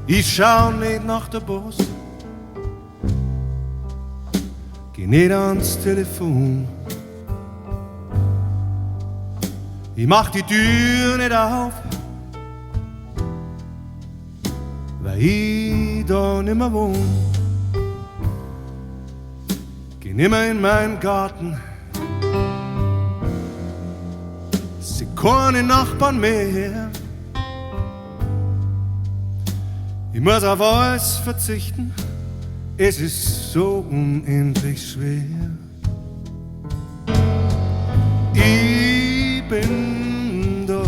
Ich schau nicht nach der Post, geh nicht ans Telefon. Ich mach die Tür nicht auf, weil ich da nimmer wohn. Geh nimmer in meinen Garten, seh keine Nachbarn mehr. Ich muss auf alles verzichten, es ist so unendlich schwer. Ich bin da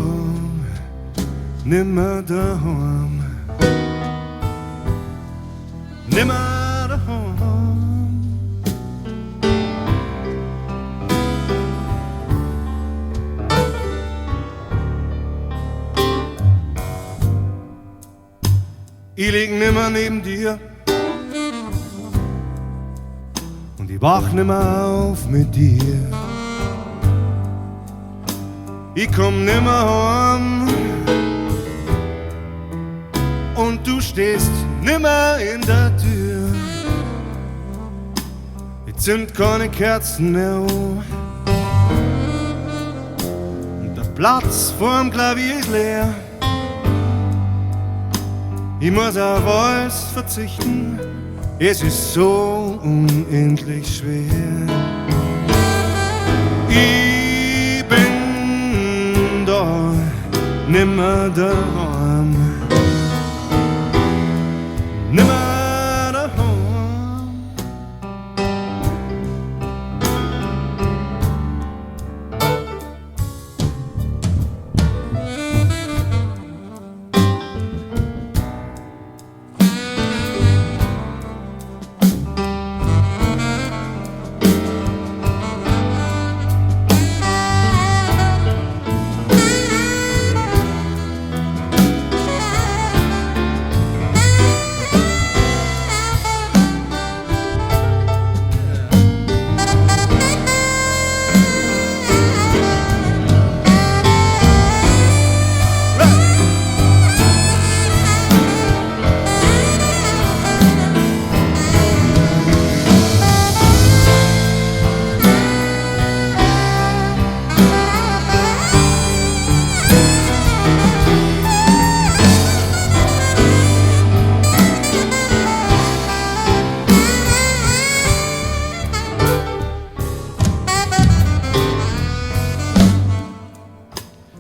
nimmer daheim, nimmer daheim. Ich lieg nimmer neben dir und ich wach nimmer auf mit dir. Ich komm nimmer heim und du stehst nimmer in der Tür. Ich zünd keine Kerzen mehr an und der Platz vorm Klavier ist leer. Ich muss auf alles verzichten, es ist so unendlich schwer. Ich bin da nimmer daheim, nimmer daheim.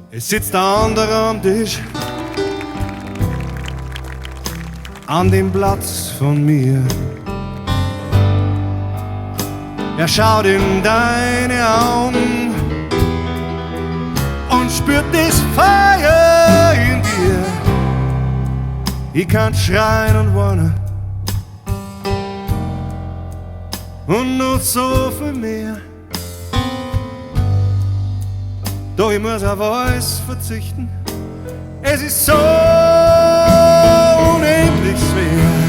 Es sitzt der andere am Tisch, an dem Platz von mir. Er schaut in deine Augen und spürt das Feuer in dir. Ich kann schreien und warnen und noch so viel mehr. Doch ich muss auf alles verzichten, es ist so unendlich schwer.